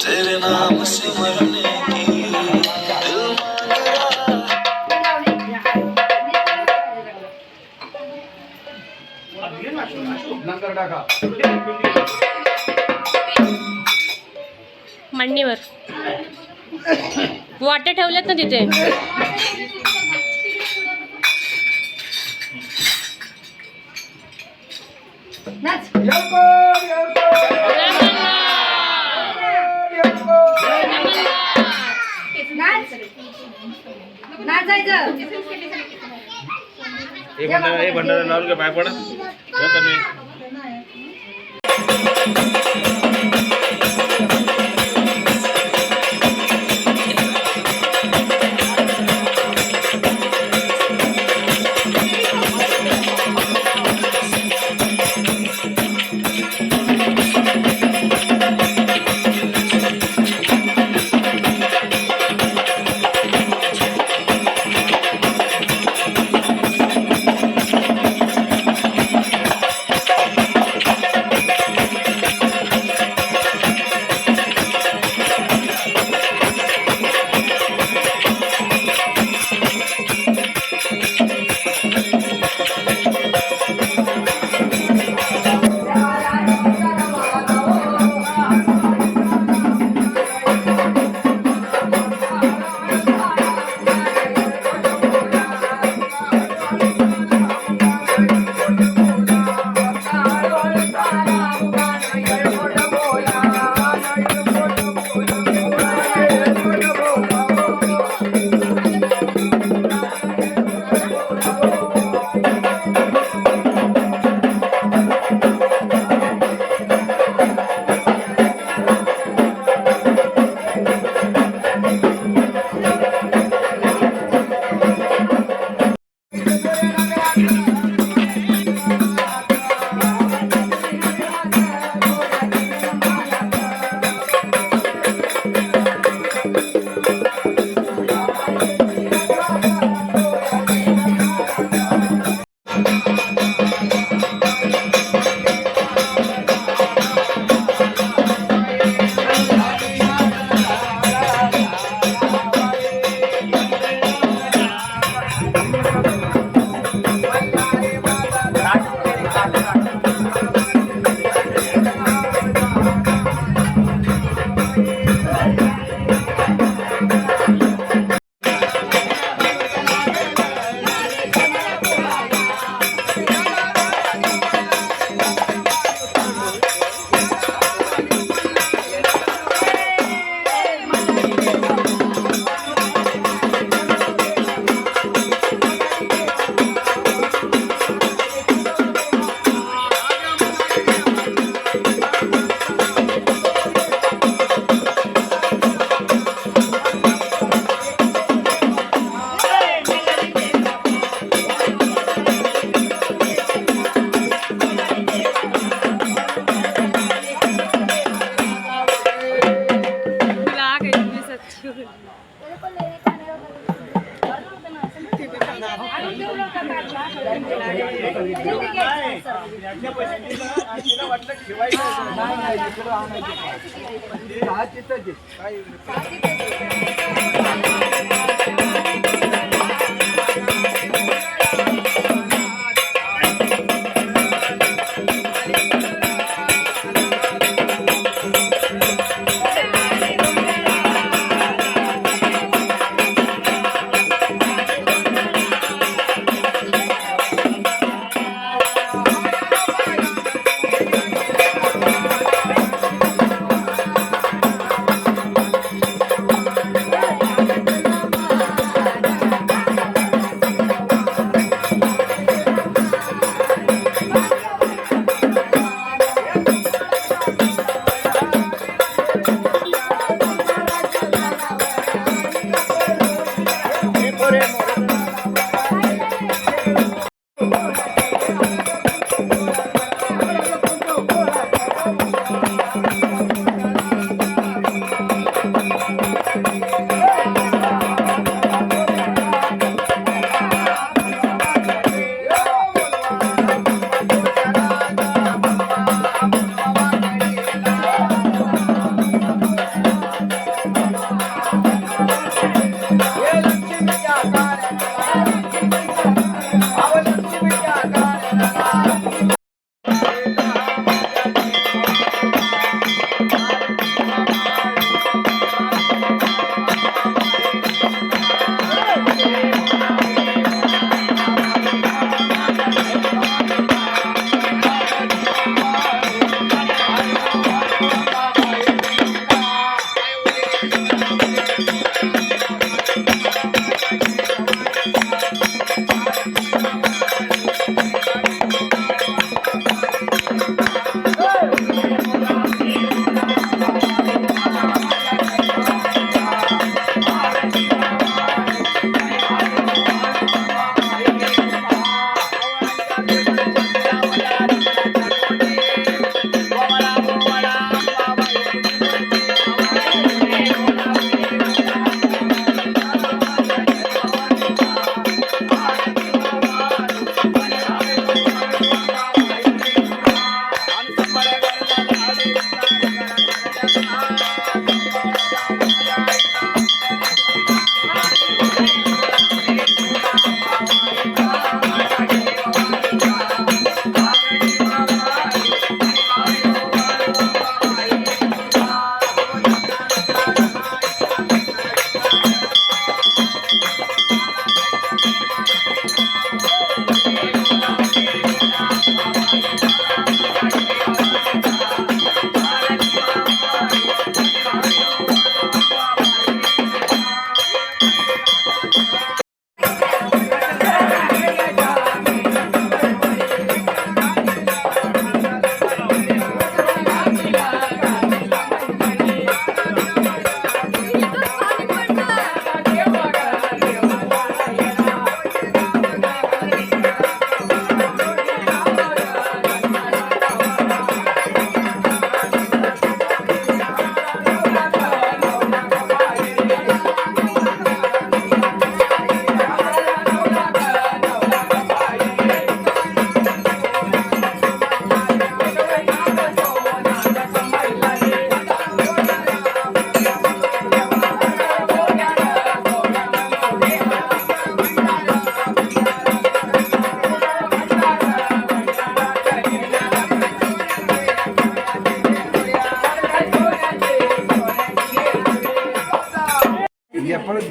तेरे नाम से मरने की दिल मांडणीवर वाटे ठेवलेत ना तिथे. भंडारा लावून घे पाय पडत.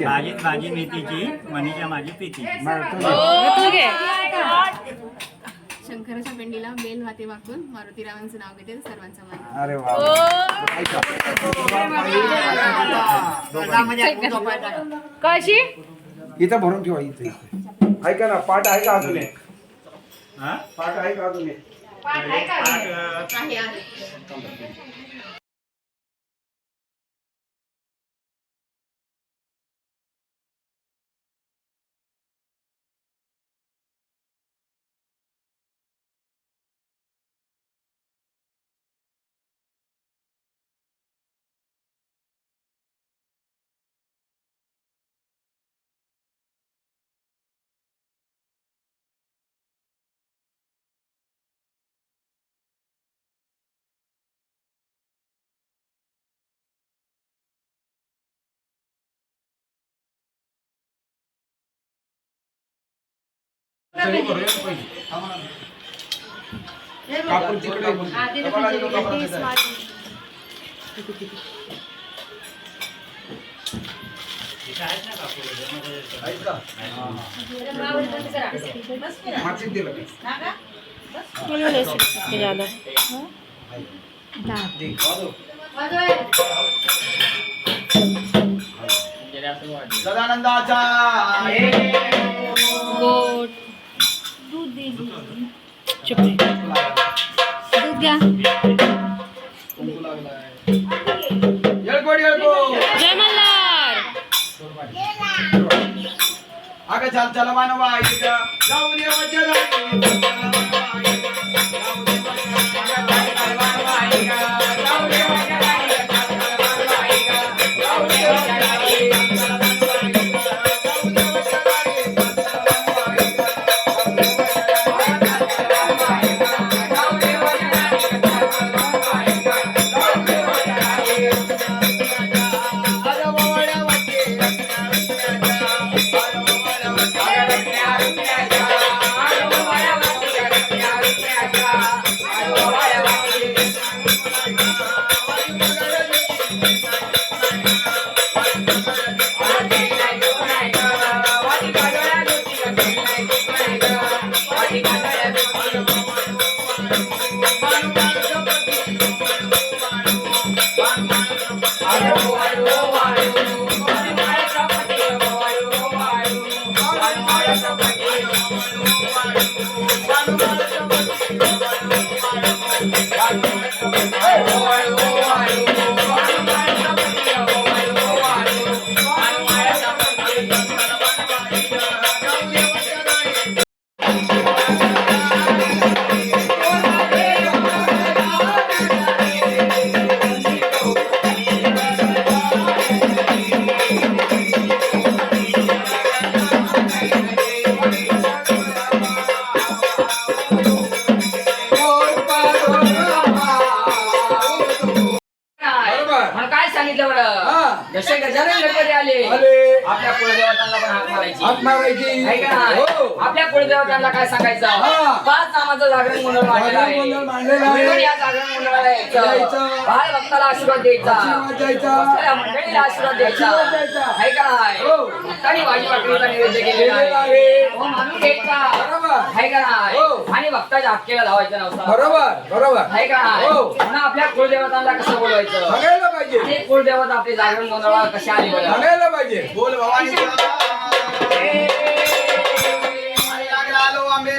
भाजीत भाजी मेथीची मनीषा माझी प्रीती. शंकराच्या पिंडीला बेल वाते वाकून मारुतीरावांचं नाव घेते सर्वांचं मान. अरे वा कशी इथं भरून ठेवा इथे ऐका ना पाठ आहे का अजून एक? हा? पाठ आहे का अजून एक? आहे. कापूर तिकडे मातीत दिलं का? सदानंदाचा गोड दूध दे. चुप रे. दूध घ्या. येळकोट येळकोट जय मल्हार. अगं चाल चला मानवा इथं जाऊ देवाच्या दारी. जसे गजानन गणपती आले आले. आपल्या कुलदेवतांना पण हाक मारायची. हाक मारायची. आहे का नाही? हो. आपल्या कुलदेवतांना काय सांगायचं? हा. 5 नामाचं जागरण मंडळ मांडलेलं आहे. जागरण मंडळ मांडलेलं आहे. म्हणून या जागरण मंडळाला यायचं. यायचं. बाळ भक्ताला आशीर्वाद द्यायचा. आशीर्वाद द्यायचा. बसलेल्या मंडळीला आशीर्वाद द्यायचा. आशीर्वाद द्यायचा. आहे का नाही? हो. भक्तांनी भाजी भाकरीचा नैवेद्य केलेला केलेला आहे. आहे. तो मानून घ्यायचा. बरोबर. आहे का नाही? हो. आणि भक्ताच्या हक्केला धावायचं नव्हतं. बरोबर बरोबर आहे का नाही? हो. म्हणून आपल्या कुलदेवतांना कसं बोलवायचं? बघायला पाहिजे ते कुलदेवता आपले जागरण मंडळाला कसे आले बघा. बघायला पाहिजे बोल भवानी लागलो आंबे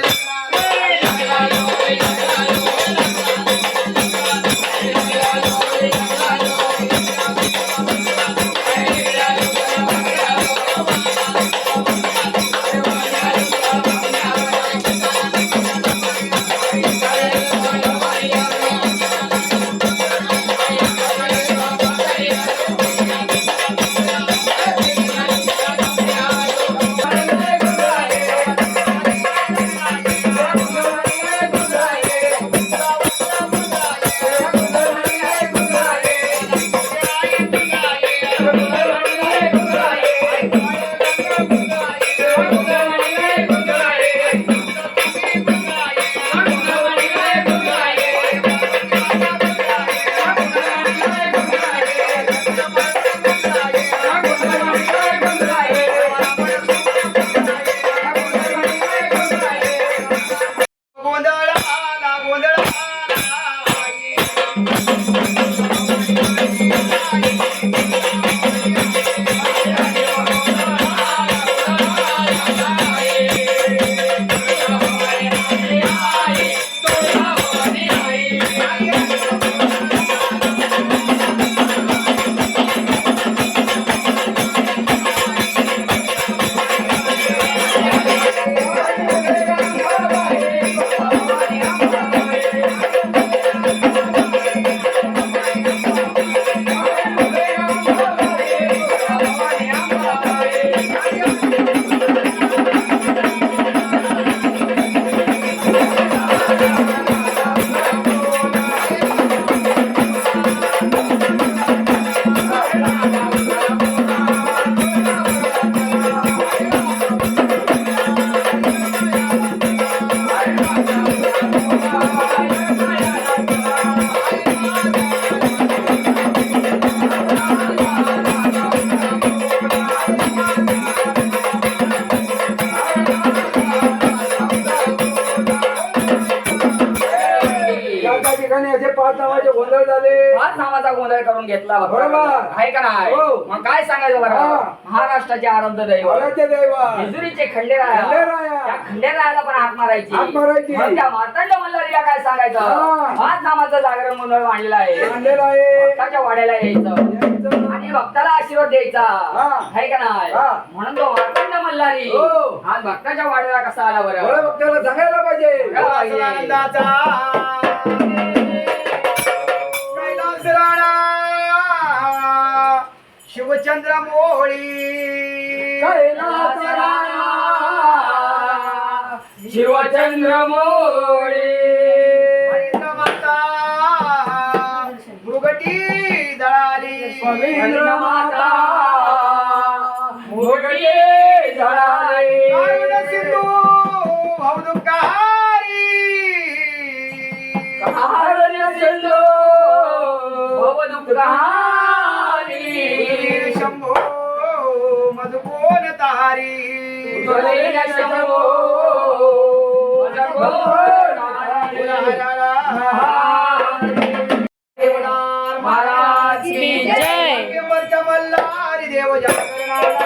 या त्या ठिकाणी असे 5 नावाचे गोंधळ झाले. हाच नावाचा गोंधळ करून घेतला बघा. बरोबर. आहे का नाही? हो. मग काय सांगायचं हा. बरं? महाराष्ट्राचे आराध्य दैवत आराध्य दैवत जेजुरीचे खंडेराया. खंडेराया. त्या खंडेरायाला पण हाक मारायची. हाक मारायची. मग त्या मार्तंड मल्हारीला काय सांगायचं? हा. हाच नावाचं जागरण गोंधळ मांडलेला आहे. मांडलेला आहे. भक्ताच्या वाड्याला यायचं आणि भक्ताला आशीर्वाद द्यायचा. हा. आहे का नाही? हा. म्हणून तो मार्तंड मल्हारी हो. आज भक्ताच्या वाड्याला कसा आला बरं बरं? भक्ताला सांगायला पाहिजे. आनंदाचा कैलास राणा शिवचंद्र मोळी कैलास राणा शिवचंद्र मोळे हरिद्र माता मृगटी दळाली पवित्र माता मोठी झळाळी. कारुण्य सिंधू भवदुःखहारी कारुण्य सिंधू भवदुःखहारी. वीर शंभो मधुकोन तारी वीर शंभो मधुकोन तारी. महाराज की जय. वरच्या मल्हारी देव जागरणाला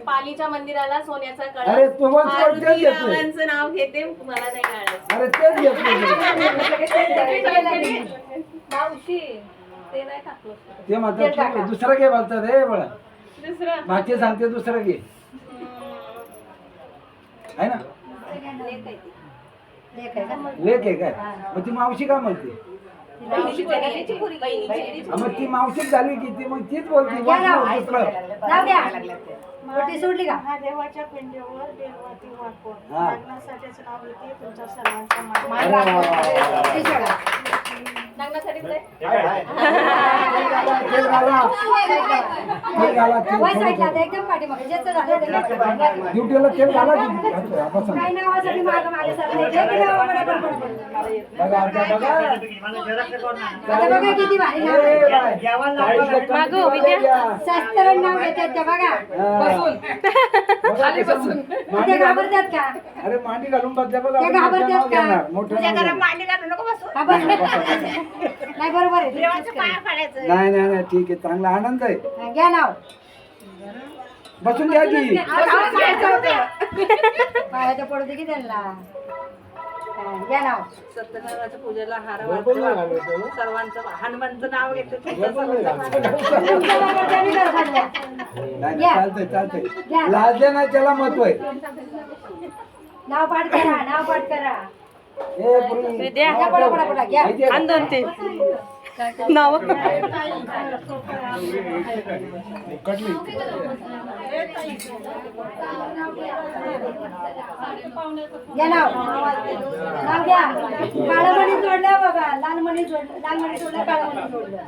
पालीच्या मंदिराला सोन्याचा अरे कळस तू मारुतीरावांचं नाव घेते मला नाही काढायचं. अरे तेच मावशी ते नाही टाकलं. ते मात्र दुसरं घे बोलतात रे बळा दुसरं मागचे सांगते दुसरं घे आहे ना लेख आहे काय मग ती मावशी काय म्हणते मग ती मावशीच झाली की ती मग तीच बोलते सोडली का देवाच्या पिंडीवर देववाती वापर हा. लग्नासाठीच नाव घेते तुमच्या सर्वांचा मान. अरे वा, वा, वा, वा. लग्नासाठी कुठे? तेल घाला. तेल घाला, तेल. एकदम पाठीमागे ज्याचं झालं ड्युटीला तेल घाला की. आपण सांग. काही नावासाठी मागं मागे सरकायचं बघा आता बघा आता बघा किती भारी नाव ए, आहे. बाय. मागं उभी द्या. शास्त्रांनी नाव घेतात त्या बघा बघा कसं. ते मांडी घाबरतात का अरे मांडी घालून बसल्या बघा ते आपण घाबरतात नाव का? घेणार. मोठं नाव घेणार. हा, बरं. नाही बरोबर आहे नाही नाही नाही ठीक आहे चांगला आनंद आहे हा, घ्या नाव बसून घ्या की पायाच्या पडू दे की त्यांना हा, घ्या नाव सत्यनारायणाच्या पूजेला हार सर्वांचं हनुमानचं नाव घेते तुमच्या बरोबर त्यांनी घर काढल्या. नाही नाही, चालतंय चालतंय लाजल्या नाही त्याला महत्व आहे नाव पाठ करा, नाव पाठ करा. द्या पडा पडा पडा घ्या. आणि दोन ते नाव घ्या नाव. नाव घ्या. काळं मणी जोडलं बघा, लाल मणी जोडलं, लाल मणी जोडलं, काळं मणी जोडलं.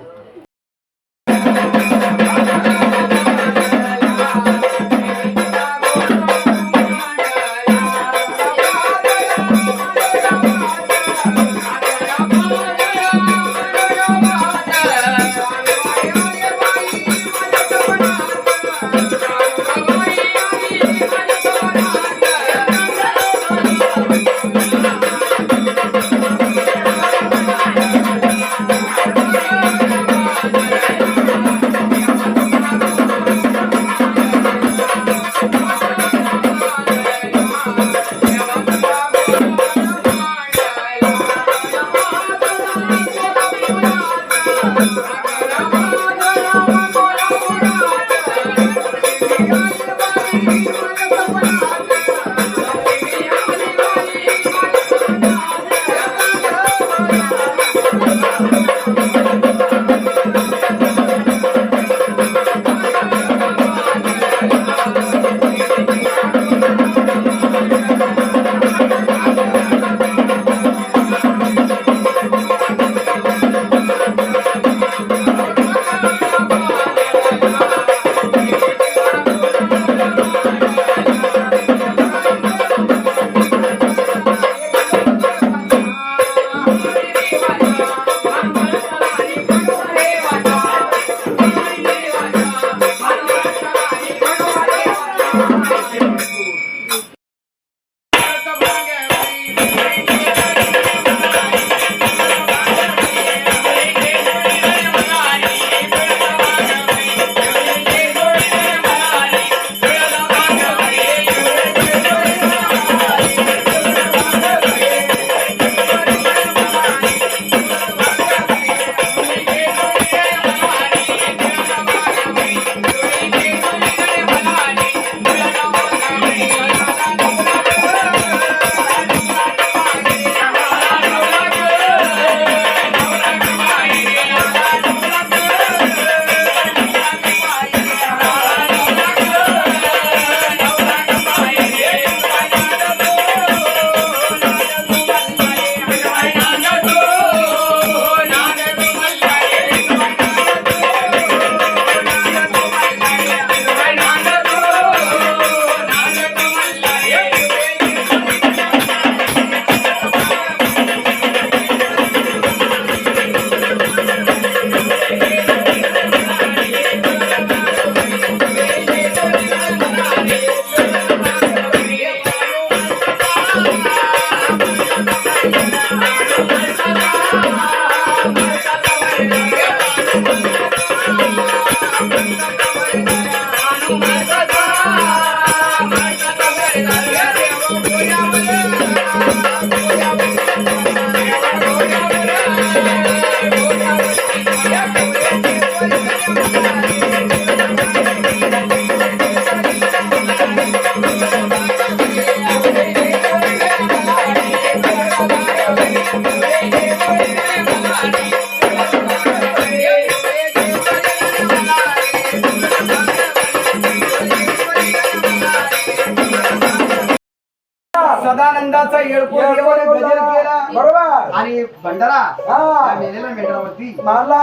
सदानंदाचा येळकोट देवाने गजर केला बरोबर आणि भंडारा त्या मेलेल्या मेंढरावरती मारला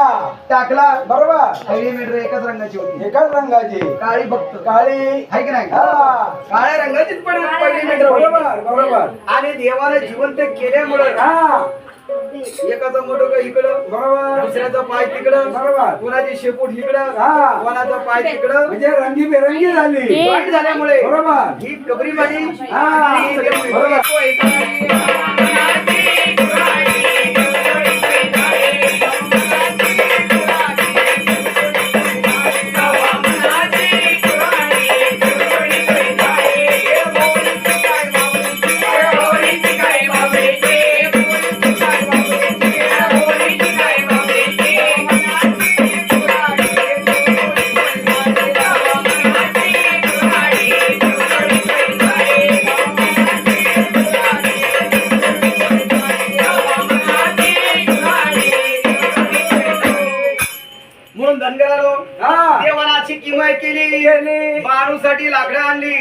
टाकला बरोबर. पहिली मेंढर एकाच रंगाची होती, एकाच रंगाची, काळी फक्त काळी आहे की नाही, काळ्या रंगाचीच पण पहिली मेंढर बरोबर बरोबर. आणि देवाने जिवंत केल्यामुळे एकाचा मोठं इकडं बरोबर, दुसऱ्याचा पाय तिकडं बरोबर, कोणाची शेपूट इकडं, कोणाचा पाय तिकडं, म्हणजे रंगीबेरंगी झाली. वाईट झाल्यामुळे बरोबर ही कबरी माझी बरोबर.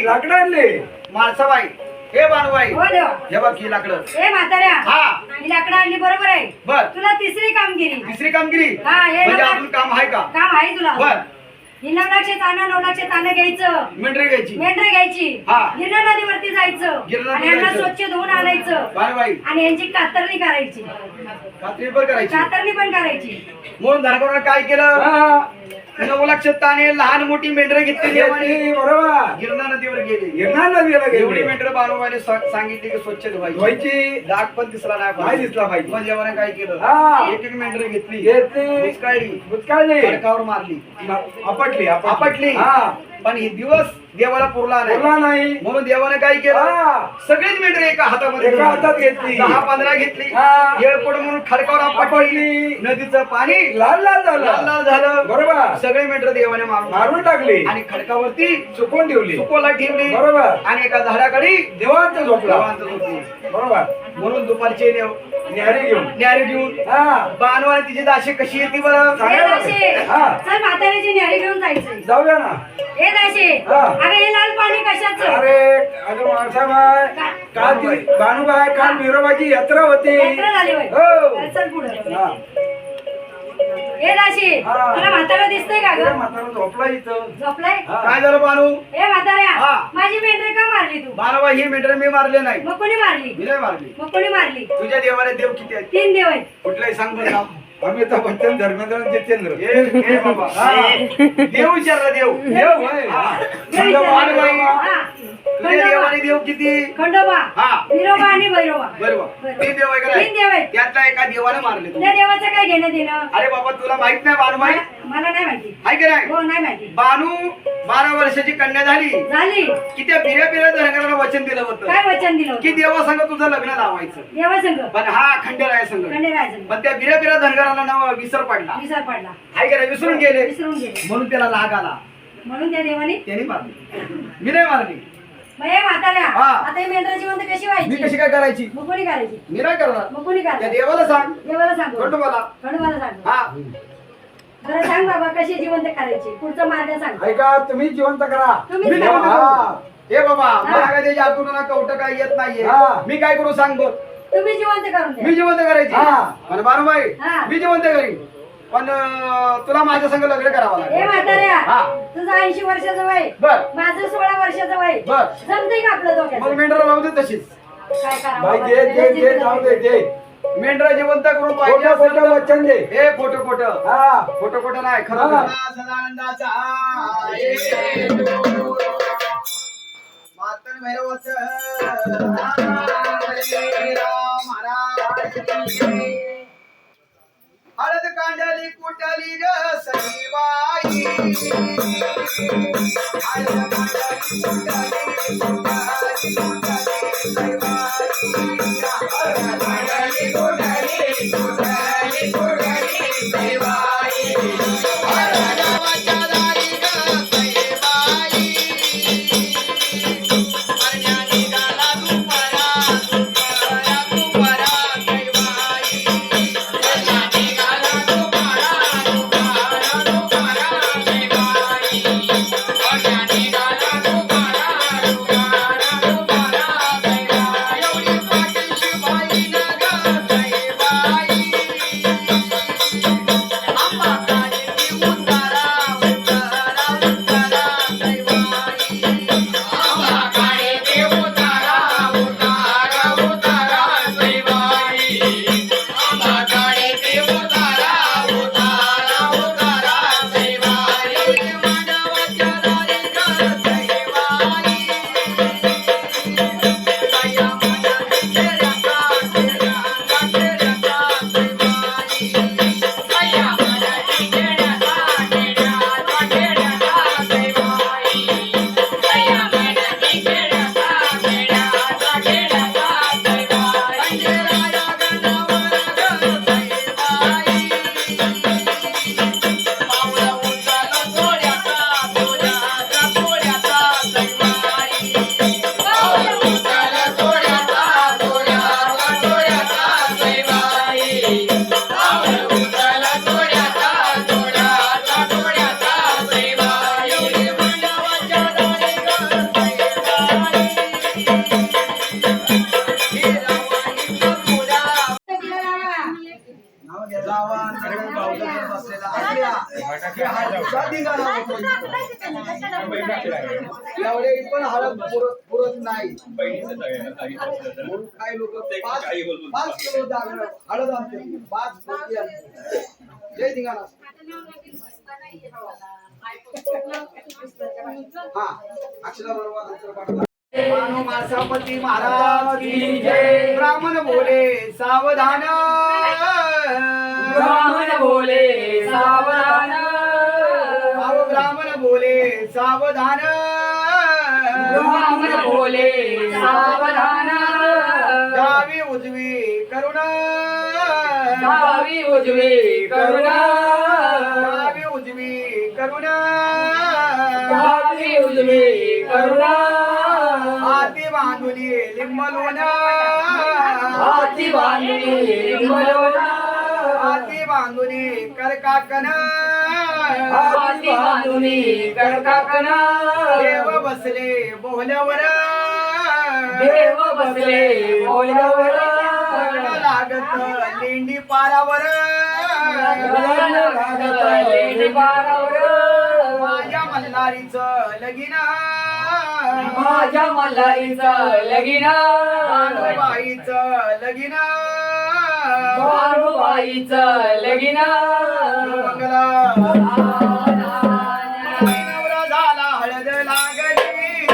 लाकडं आणले माणसाबाई हे बानूबाई हो देवा हे बघ ही लाकडं ए म्हाताऱ्या हा ही लाकडं आणली बरोबर आहे बर तुला तिसरी कामगिरी तिसरी कामगिरी हा हे म्हणजे नवरा- अजून काम आहे का काम आहे तुला बर ही 9 लाख तानं 9 लाख तानं घ्यायचं मेंढरे घ्यायची मेंढरे घ्यायची हा. गिरणा नदीवरती जायचं गिरणा आणि नदीवर यांना जायचं. स्वच्छ धुवून आणायचं बानूबाई आणि यांची कातरणी करायची खात्री पण करायची कातरणी पण करायची म्हणून धनगरानं काय केलं 9 लाख ताने लहान मोठी मेंढरे घेतली देवाने बरोबर गिरणा नदीवर गेली गिरणा नदीला गेली एवढी मेंढरे बानूबाईने सांगितली की स्वच्छ धुवायची डाग पण दिसला नाही दिसला पाहिजे मग देवाने काय केलं एक एक मेंढरे घेतली बुचकाळली खडकावर मारली आपटली पण ही दिवस देवाला पुरला नाही म्हणून देवाने काय केलं सगळीच मेंढरे एका हातामध्ये घेतली 10-15 घेतली येळपड म्हणून खडकावर आपटली नदीचं पाणी लाल झालं बरोबर सगळे मेंढरे देवाने मारून टाकले आणि खडकावरती सुकवला ठेवली बरोबर आणि एका झाडाखाली देवांचं झोपली बरोबर म्हणून दुपारची न्यारी घेऊन बानू आणि तिची दाशी कशी येते बरं चल म्हाताऱ्याची न्यारी घेऊन जायचं जाऊया ना हे दाशे अगं हे लाल पाणी कशाचं अरे अगं माणसाबाई काल ती बानूबाई काल मिरोबाची यात्रा होती यात्रा झाली होय. हो. तर चल पुढं हा. हे दाशे हा. तुला म्हातारा दिसतंय का अरे ग म्हातारा झोपला इथं झोपलाय काय झालं बानू हे म्हाताऱ्या हा. माझी मेंढरे का मारली तू बानूबाई ही मेंढर मी मारले नाही मग कोणी मारली मी नाही मारली मग कोणी मारली तुझ्या देवाला देव किती आहेत 3 देव आहेत कुठलाही सांग बरं नाव. अमिताभ बच्चन धर्मेंद्र जितेंद्र हे बाबा देव विचारला देव होय. हा. बानूबाई हा. तुझ्या देवाने देव किती खंडोबा हा. विरोबा आणि भैरोबा बरोबर 3 देव आहे का 3 देव आहेत त्यातला एका देवाने मारले त्या देवाचं काय घेणं देणं अरे बाबा तुला माहित नाही बानूबाई मला नाही माहिती आहे की नाही हो नाही माहिती बानू 12 वर्षाची कन्या झाली झाली की त्या बिऱ्या धनगराला वचन दिलं होतं काय वचन दिलं होतं? की देवा संग तुझं लग्न लावायचं देवासंग पण हा खंडेराय संग खंडेरायासंग पण त्या बिऱ्या धनगराला नाव विसर पडला विसर पडला आहे की नाही विसरून गेले विसरून गेले म्हणून त्याला लाग आला म्हणून त्या देवाने त्याने मारली मी नाही मारली मग हे म्हाताऱ्या हा. आता ही मेंढरा जिवंत कशी मी व्हायची कशी काय करायची मग कोणी करायची मी नाही करणार मग कोणी त्या करायची देवाला सांग देवाला सांगू खंडोबाला खंडोबाला सांगू हा बरं सांग बाबा कशी जिवंत करायची पुढचा मार्ग सांग ऐका तुम्ही जिवंत करा तुम्हीच मी करा. जिवंत करू. हे बाबा मला काय त्याच्या आतून कवट काय येत नाहीये मी काय करू सांग बघ तुम्ही जिवंत करून मी द्या जिवंत करायची आणि बानूबाई हा. मी जिवंत करीन पण तुला माझ्या संग लग्न करावं हे लागेल म्हाताऱ्या हा. तुझं 80 वर्षाचं वय बर माझं 16 वर्षाचं वय बर जमतंय का आपलं मग दोघांचं मेंढरा लावू दे तशीच काय करावं भाई बाबा? जे जे जे जिंकलं जाऊ दे पाहिजे. जे मेंढरा जिवंत करून पाहिजे असेल तर वचन दे हे खोटं खोटं नाही खरं सदानंदाचा मातन भैरवच हळद कांडली कुटली ग सईबाई हळद कांडली कुटली पुरत नाही म्हणून काही लोक 5 किलो जागरण हळद आणते 5 पोती आणते. जय धिंगाणा. हा अक्षरा बरोबर मानो मासापती महाराज की जय. ब्राह्मण बोले सावधान, ब्राह्मण बोले सावधान, अहो ब्राह्मण बोले सावधान, ब्राह्मण बोले सावधान, डावी उजवी करुणा, डावी उजवी करुणा, डावी उजवी करुणा, डावी उजवी करुणा, हाती बांधुली लिंबलोना, हाती बांधली लिंबलोना, हाती बांधुली करकाकना, हाती बांधुनी करकाकना, देव बसले बोहल्यावर, देव बसले बोलवर, लागत लेंडी पारावर, लागत लेंडी पारावर, माझ्या मल्हारीचं लगीना, माझ्या मल्हारीचं लगीना, बाईचं लगीना, बाळूबाईचं लगीना, मंगला नवरा झाला हळद लागली,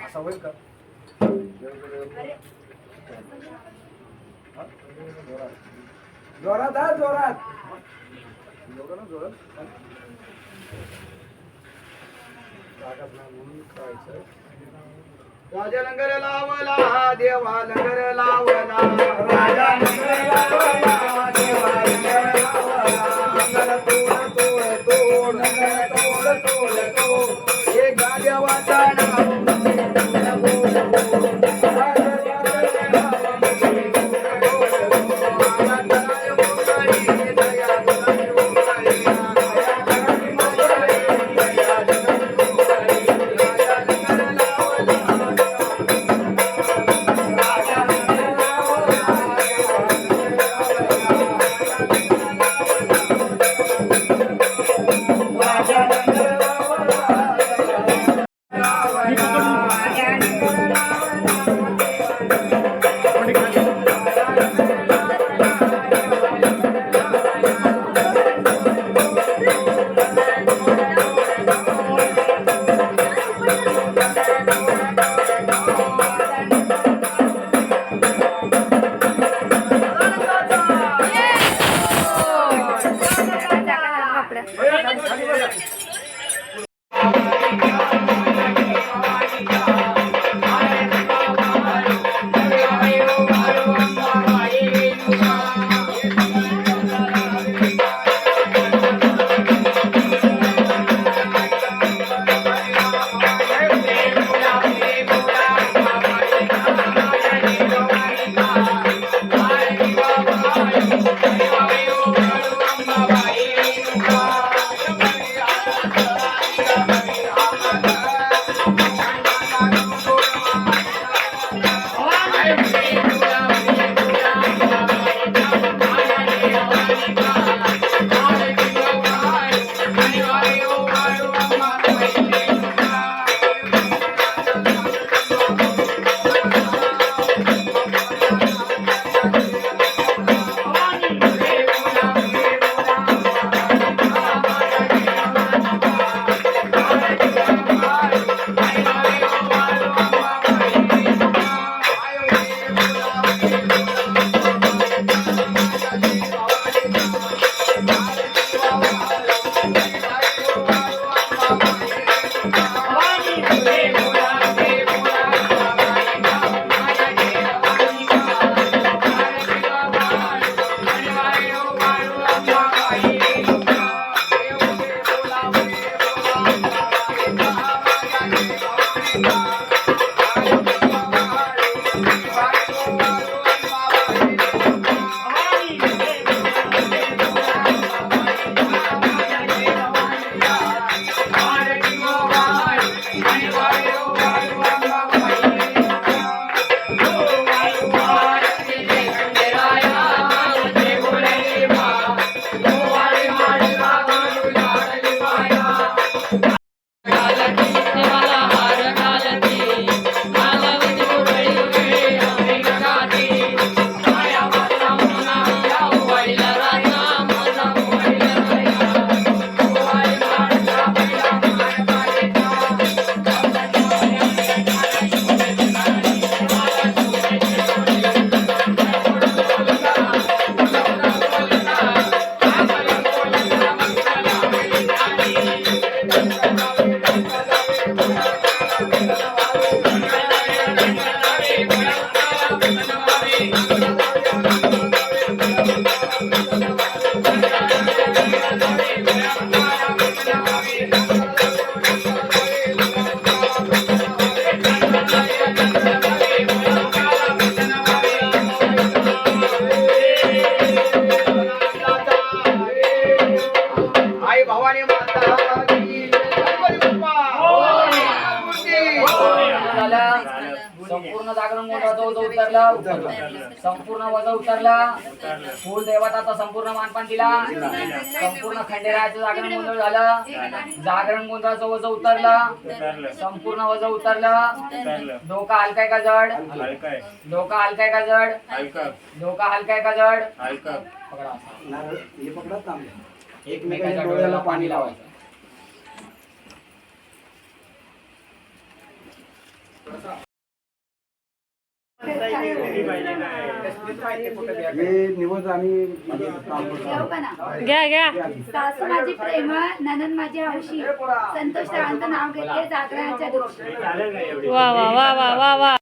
असं होईल का जोरात हा जोरात राजा लंगर लावला देवा लंगर लावला राजा लंगर लावला देवा लंगर लावला लंगर तोड तोड तोड लंगर तोड तोड तोड हे गादेवाचा नाव संपूर्ण जागरण गोंधळाचं वजं उतरलं. संपूर्ण वजं उतरलं. कुल देवताचा संपूर्ण मानपान दिला. संपूर्ण खंडेरायाचं जागरण गोंधळ झालं. जागरण गोंधळाचं वजं उतरलं. संपूर्ण वजं उतरलं. डोका हलकाय का जड? हलकाय डोका हलकाय का जड? हलका डोका हलकाय का जड? हलका पकडा असा. नारळ हे पकडा तांबे. एकमेकाच्या डोळ्याला पाणी लावायचं. हे निवड आणि काम करतो. येऊ का ना? घ्या घ्या सासू माझी प्रेमळ, ननंद माझी हौशी, संतोष रावांचं नाव घेते जागरणाच्या दिवशी. चालेल का एवढी वा वा वा वा वा वा